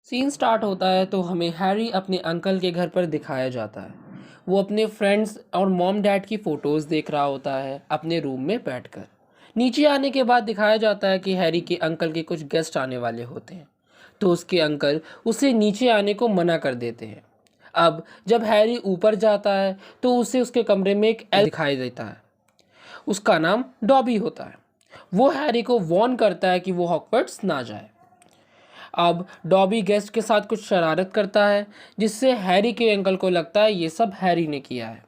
Scene start होता है तो हमें हैरी अपने अंकल के घर पर दिखाया जाता है। वो अपने फ्रेंड्स और मॉम डैड की फ़ोटोज़ देख रहा होता है अपने रूम में बैठकर। नीचे आने के बाद दिखाया जाता है कि हैरी के अंकल के कुछ गेस्ट आने वाले होते हैं, तो उसके अंकल उसे नीचे आने को मना कर देते हैं। अब जब हैरी ऊपर जाता है तो उसे उसके कमरे में एक एल्फ दिखाई देता है। उसका नाम डॉबी होता है। वो हैरी को वॉर्न करता है कि वो हॉगवर्ट्स ना जाए। अब डॉबी गेस्ट के साथ कुछ शरारत करता है, जिससे हैरी के अंकल को लगता है ये सब हैरी ने किया है।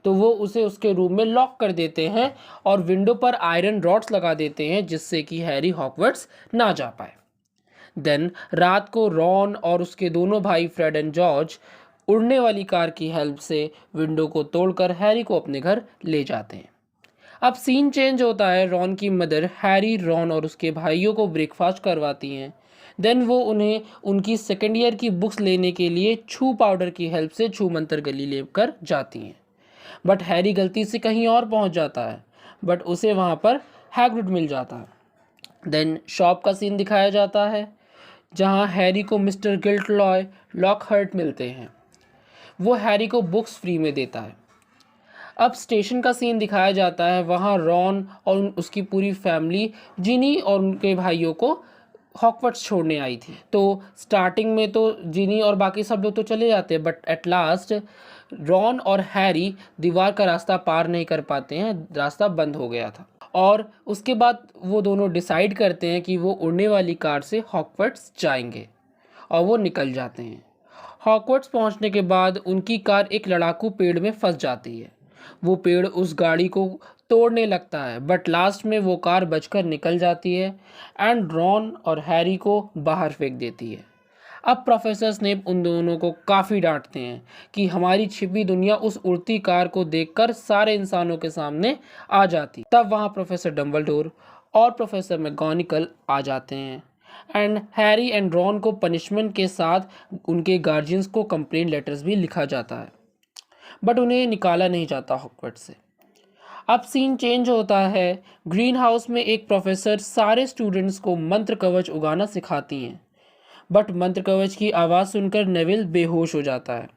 तो वो उसे उसके रूम में लॉक कर देते हैं और विंडो पर आयरन रॉड्स लगा देते हैं, जिससे कि हैरी हॉगवर्ट्स ना जा पाए। देन रात को रॉन और उसके दोनों भाई फ्रेड एंड जॉर्ज उड़ने वाली कार की हेल्प से विंडो को तोड़कर हैरी को अपने घर ले जाते हैं। अब सीन चेंज होता है। रॉन की मदर हैरी, रॉन और उसके भाइयों को ब्रेकफास्ट करवाती हैं। देन वो उन्हें उनकी सेकेंड ईयर की बुक्स लेने के लिए छू पाउडर की हेल्प से छू मंतर गली लेकर जाती हैं। बट हैरी गलती से कहीं और पहुंच जाता है, बट उसे वहां पर हैग्रिड मिल जाता है। देन शॉप का सीन दिखाया जाता है, जहां हैरी को मिस्टर गिल्टलॉय लॉकहार्ट मिलते हैं। वो हैरी को बुक्स फ्री में देता है। अब स्टेशन का सीन दिखाया जाता है। वहाँ रॉन और उसकी पूरी फैमिली जिनी और उनके भाइयों को हॉगवर्ट्स छोड़ने आई थी। तो स्टार्टिंग में तो जिनी और बाकी सब लोग तो चले जाते हैं, बट एट लास्ट रॉन और हैरी दीवार का रास्ता पार नहीं कर पाते हैं। रास्ता बंद हो गया था और उसके बाद वो दोनों डिसाइड करते हैं कि वो उड़ने वाली कार से हॉगवर्ट्स जाएंगे और वो निकल जाते हैं। हॉगवर्ट्स पहुंचने के बाद उनकी कार एक लड़ाकू पेड़ में फंस जाती है। वो पेड़ उस गाड़ी को तोड़ने लगता है, बट लास्ट में वो कार बचकर निकल जाती है एंड रॉन और हैरी को बाहर फेंक देती है। अब प्रोफेसर स्नेप उन दोनों को काफ़ी डांटते हैं कि हमारी छिपी दुनिया उस उड़ती कार को देखकर सारे इंसानों के सामने आ जाती। तब वहाँ प्रोफेसर डम्बलडोर और प्रोफेसर मैगोनिकल आ जाते हैं एंड हैरी एंड रॉन को पनिशमेंट के साथ उनके गार्जियंस को कंप्लेंट लेटर्स भी लिखा जाता है, बट उन्हें निकाला नहीं जाता हॉगवर्ट्स से। अब सीन चेंज होता है। ग्रीन हाउस में एक प्रोफेसर सारे स्टूडेंट्स को मंत्र कवच उगाना सिखाती हैं, बट मंत्र कवच की आवाज़ सुनकर नेविल बेहोश हो जाता है।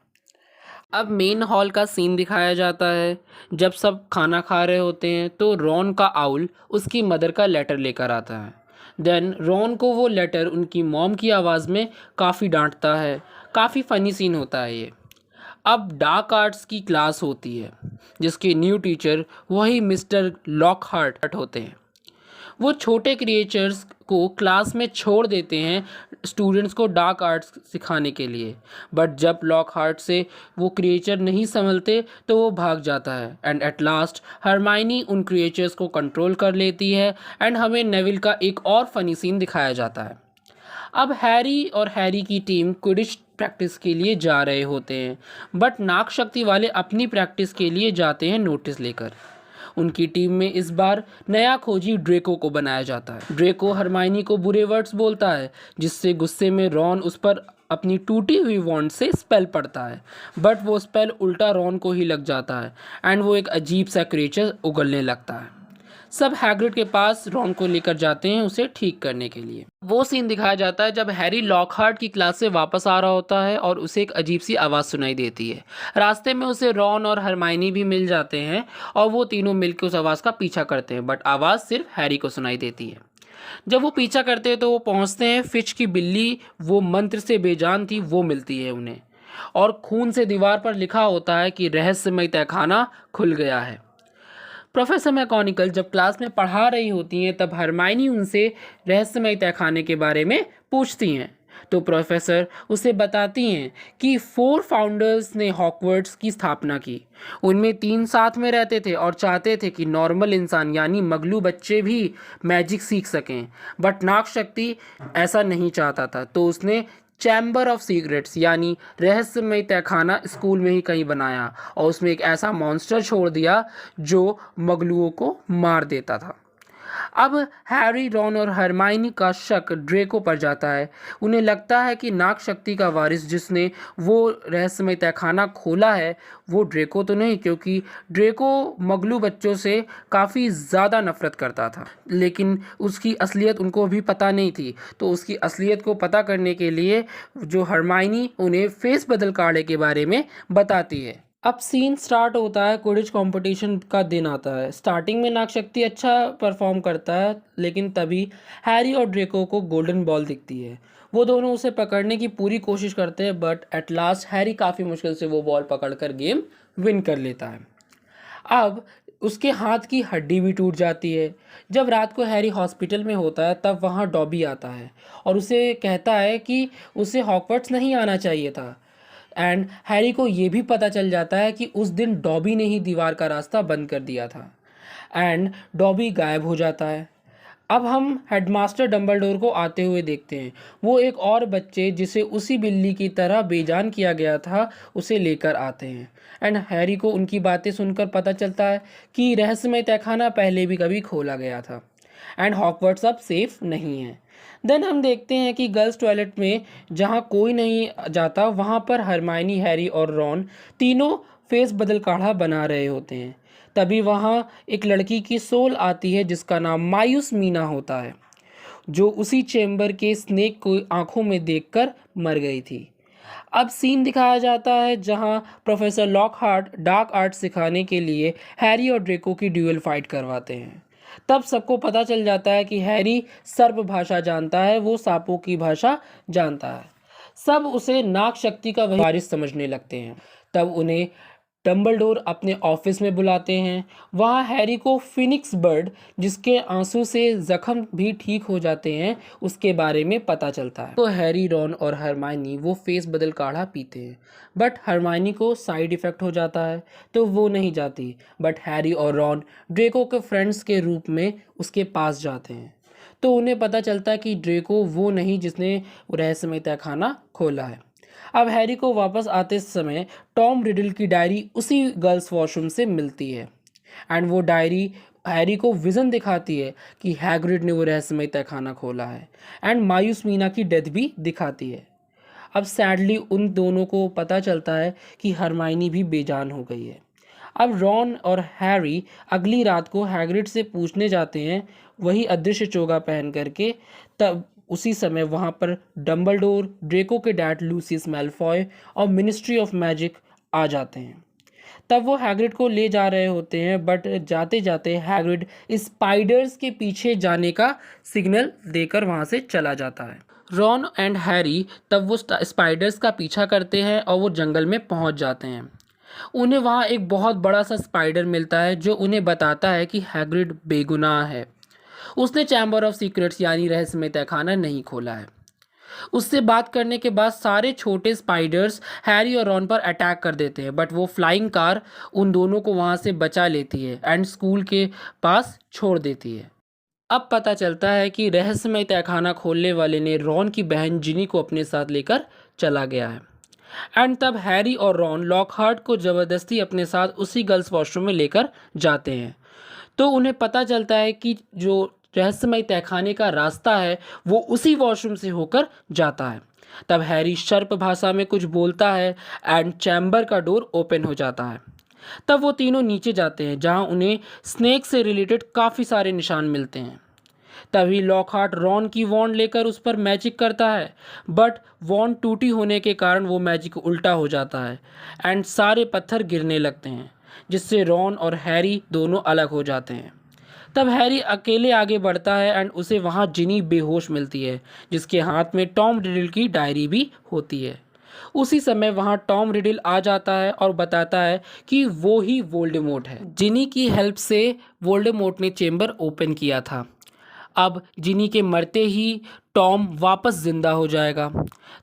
अब मेन हॉल का सीन दिखाया जाता है। जब सब खाना खा रहे होते हैं तो रॉन का आउल उसकी मदर का लेटर लेकर आता है। देन रॉन को वो लेटर उनकी मॉम की आवाज़ में काफ़ी डांटता है। काफ़ी फ़नी सीन होता है ये। अब डार्क आर्ट्स की क्लास होती है, जिसके न्यू टीचर वही मिस्टर लॉकहार्ट होते हैं। वो छोटे क्रिएचर्स को क्लास में छोड़ देते हैं स्टूडेंट्स को डार्क आर्ट्स सिखाने के लिए, बट जब लॉकहार्ट से वो क्रिएचर नहीं संभलते तो वो भाग जाता है एंड एट लास्ट हरमाइनी उन क्रिएचर्स को कंट्रोल कर लेती है एंड हमें नेविल का एक और फनी सीन दिखाया जाता है। अब हैरी और हैरी की टीम क्विडिच प्रैक्टिस के लिए जा रहे होते हैं, बट नाग शक्ति वाले अपनी प्रैक्टिस के लिए जाते हैं नोटिस लेकर। उनकी टीम में इस बार नया खोजी ड्रेको को बनाया जाता है। ड्रेको हरमाइनी को बुरे वर्ड्स बोलता है, जिससे गुस्से में रॉन उस पर अपनी टूटी हुई वॉन्ड से स्पेल पड़ता है, बट वो स्पेल उल्टा रॉन को ही लग जाता है एंड वो एक अजीब सा क्रिएचर उगलने लगता है। सब हैग्रिड के पास रॉन को लेकर जाते हैं उसे ठीक करने के लिए। वो सीन दिखाया जाता है जब हैरी लॉकहार्ट की क्लास से वापस आ रहा होता है और उसे एक अजीब सी आवाज़ सुनाई देती है। रास्ते में उसे रॉन और हरमाइनी भी मिल जाते हैं और वो तीनों मिलकर उस आवाज़ का पीछा करते हैं, बट आवाज़ सिर्फ हैरी को सुनाई देती है। जब वो पीछा करते हैं तो वो पहुंचते हैं फिच की बिल्ली, वो मंत्र से बेजान थी, वो मिलती है उन्हें और खून से दीवार पर लिखा होता है कि रहस्यमय तहखाना खुल गया है। प्रोफेसर मैगोनिकल जब क्लास में पढ़ा रही होती हैं तब हरमाइनी उनसे रहस्यमय तहखाने के बारे में पूछती हैं, तो प्रोफेसर उसे बताती हैं कि 4 फाउंडर्स ने हॉगवर्ट्स की स्थापना की। उनमें 3 साथ में रहते थे और चाहते थे कि नॉर्मल इंसान यानी मगलू बच्चे भी मैजिक सीख सकें, बट नाग शक्ति ऐसा नहीं चाहता था, तो उसने चैम्बर ऑफ सीक्रेट्स यानी रहस्यमय तहखाना स्कूल में ही कहीं बनाया और उसमें एक ऐसा मॉन्स्टर छोड़ दिया जो मगलुओं को मार देता था। अब हैरी, रॉन और हरमाइनी का शक ड्रेको पर जाता है। उन्हें लगता है कि नाग शक्ति का वारिस जिसने वो रहस्यमय तहखाना खोला है वो ड्रेको तो नहीं, क्योंकि ड्रेको मगलू बच्चों से काफ़ी ज़्यादा नफरत करता था, लेकिन उसकी असलियत उनको भी पता नहीं थी। तो उसकी असलियत को पता करने के लिए जो हरमाइनी उन्हें फेस बदल काढ़े के बारे में बताती है। अब सीन स्टार्ट होता है, क्विडिच कंपटीशन का दिन आता है। स्टार्टिंग में नागशक्ति अच्छा परफॉर्म करता है, लेकिन तभी हैरी और ड्रेको को गोल्डन बॉल दिखती है। वो दोनों उसे पकड़ने की पूरी कोशिश करते हैं, बट एट लास्ट हैरी काफ़ी मुश्किल से वो बॉल पकड़कर गेम विन कर लेता है। अब उसके हाथ की हड्डी भी टूट जाती है। जब रात को हैरी हॉस्पिटल में होता है तब वहाँ डॉबी आता है और उसे कहता है कि उसे हॉगवर्ट्स नहीं आना चाहिए था। एंड हैरी को ये भी पता चल जाता है कि उस दिन डॉबी ने ही दीवार का रास्ता बंद कर दिया था एंड डॉबी गायब हो जाता है। अब हम हेडमास्टर डंबलडोर को आते हुए देखते हैं। वो एक और बच्चे जिसे उसी बिल्ली की तरह बेजान किया गया था उसे लेकर आते हैं एंड हैरी को उनकी बातें सुनकर पता चलता है कि रहस्यमय तहखाना पहले भी कभी खोला गया था एंड हॉगवर्ट्स अब सेफ नहीं है। देन हम देखते हैं कि गर्ल्स टॉयलेट में जहाँ कोई नहीं जाता वहाँ पर हरमाइनी, हैरी और रॉन तीनों फेस बदल काढ़ा बना रहे होते हैं। तभी वहाँ एक लड़की की सोल आती है जिसका नाम मायूस मीना होता है, जो उसी चेम्बर के स्नेक को आंखों में देखकर मर गई थी। अब सीन दिखाया जाता है जहां प्रोफेसर लॉकहार्ट डार्क आर्ट सिखाने के लिए हैरी और ड्रेको की ड्यूअल फाइट करवाते हैं। तब सबको पता चल जाता है कि हैरी सर्प भाषा जानता है, वो सांपों की भाषा जानता है। सब उसे नाग शक्ति का वही वारिस समझने लगते हैं। तब उन्हें डंबलडोर अपने ऑफिस में बुलाते हैं। वहाँ हैरी को फिनिक्स बर्ड, जिसके आंसू से जख्म भी ठीक हो जाते हैं, उसके बारे में पता चलता है। तो हैरी, रॉन और हरमाइनी वो फेस बदल काढ़ा पीते हैं, बट हरमाइनी को साइड इफ़ेक्ट हो जाता है तो वो नहीं जाती। बट हैरी और रॉन ड्रेको के फ्रेंड्स के रूप में उसके पास जाते हैं, तो उन्हें पता चलता है कि ड्रेको वो नहीं जिसने रहस्यमय तहखाना खोला है। अब हैरी को वापस आते समय टॉम रिडल की डायरी उसी गर्ल्स वॉशरूम से मिलती है एंड वो डायरी हैरी को विज़न दिखाती है कि हैग्रिड ने वो रहस्यमय तहखाना खोला है एंड मायूस मीना की डेथ भी दिखाती है। अब सैडली उन दोनों को पता चलता है कि हरमाइनी भी बेजान हो गई है। अब रॉन और हैरी अगली रात को हैग्रिड से पूछने जाते हैं, वही अदृश्य चोगा पहन करके। तब उसी समय वहाँ पर डंबलडोर, ड्रेको के डैड लूसियस मैलफॉय और मिनिस्ट्री ऑफ मैजिक आ जाते हैं। तब वो हैग्रिड को ले जा रहे होते हैं, बट जाते जाते हैग्रिड स्पाइडर्स के पीछे जाने का सिग्नल देकर वहाँ से चला जाता है। रॉन एंड हैरी तब वो स्पाइडर्स का पीछा करते हैं और वो जंगल में पहुँच जाते हैं। उन्हें वहाँ एक बहुत बड़ा सा स्पाइडर मिलता है जो उन्हें बताता है कि हैग्रिड बेगुनाह है, उसने चैम्बर ऑफ सीक्रेट्स यानी रहस्यमय तहखाना नहीं खोला है। उससे बात करने के बाद सारे छोटे स्पाइडर्स हैरी और रॉन पर अटैक कर देते हैं, बट वो फ्लाइंग कार उन दोनों को वहाँ से बचा लेती है एंड स्कूल के पास छोड़ देती है। अब पता चलता है कि रहस्यमय तहखाना खोलने वाले ने रॉन की बहन जिनी को अपने साथ लेकर चला गया है एंड तब हैरी और रॉन लॉकहार्ट को ज़बरदस्ती अपने साथ उसी गर्ल्स वॉशरूम में लेकर जाते हैं। तो उन्हें पता चलता है कि जो रहस्यमय तहखाने का रास्ता है वो उसी वॉशरूम से होकर जाता है। तब हैरी सर्प भाषा में कुछ बोलता है एंड चैम्बर का डोर ओपन हो जाता है। तब वो तीनों नीचे जाते हैं जहां उन्हें स्नेक से रिलेटेड काफ़ी सारे निशान मिलते हैं। तभी लॉकहार्ट रॉन की वॉन्ड लेकर उस पर मैजिक करता है, बट वॉन्ड टूटी होने के कारण वो मैजिक उल्टा हो जाता है एंड सारे पत्थर गिरने लगते हैं, जिससे रॉन और हैरी दोनों अलग हो जाते हैं। तब हैरी अकेले आगे बढ़ता है एंड उसे वहाँ जिनी बेहोश मिलती है, जिसके हाथ में टॉम रिडल की डायरी भी होती है। उसी समय वहाँ टॉम रिडल आ जाता है और बताता है कि वो ही वोल्डेमॉर्ट है, जिनी की हेल्प से वोल्डेमॉर्ट ने चेम्बर ओपन किया था। अब जिनी के मरते ही टॉम वापस जिंदा हो जाएगा।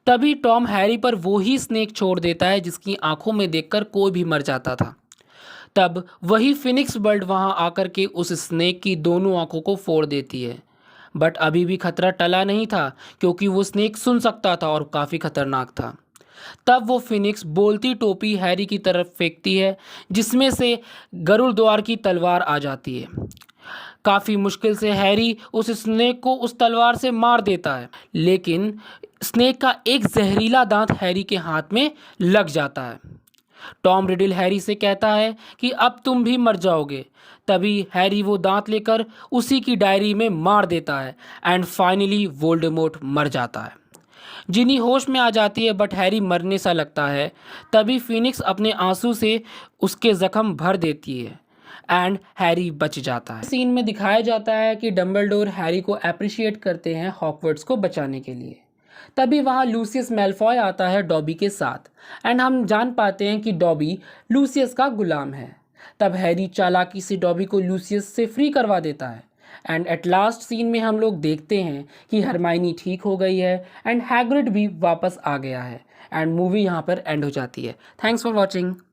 तभी टॉम हैरी पर वो ही स्नेक छोड़ देता है जिसकी आंखों में देखकर कोई भी मर जाता था। तब वही फिनिक्स बर्ड वहां आकर के उस स्नेक की दोनों आंखों को फोड़ देती है, बट अभी भी खतरा टला नहीं था क्योंकि वो स्नेक सुन सकता था और काफ़ी खतरनाक था। तब वो फिनिक्स बोलती टोपी हैरी की तरफ फेंकती है, जिसमें से गरुड़ द्वार की तलवार आ जाती है। काफ़ी मुश्किल से हैरी उस स्नेक को उस तलवार से मार देता है, लेकिन स्नेक का एक जहरीला दांत हैरी के हाथ में लग जाता है। टॉम रिडल हैरी से कहता है कि अब तुम भी मर जाओगे। तभी हैरी वो दांत लेकर उसी की डायरी में मार देता है एंड फाइनली वोल्डेमॉर्ट मर जाता है। जिनी होश में आ जाती है बट हैरी मरने सा लगता है। तभी फिनिक्स अपने आंसू से उसके जख्म भर देती है एंड हैरी बच जाता है। सीन में दिखाया जाता है कि डंबलडोर हैरी को अप्रिशिएट करते हैं हॉगवर्ट्स को बचाने के लिए। तभी वहाँ लूसियस मैल्फॉय आता है डॉबी के साथ एंड हम जान पाते हैं कि डॉबी लूसियस का गुलाम है। तब हैरी चालाकी से डॉबी को लूसियस से फ्री करवा देता है एंड एट लास्ट सीन में हम लोग देखते हैं कि हरमाइनी ठीक हो गई है एंड हैग्रिड भी वापस आ गया है एंड मूवी यहाँ पर एंड हो जाती है। Thanks for watching.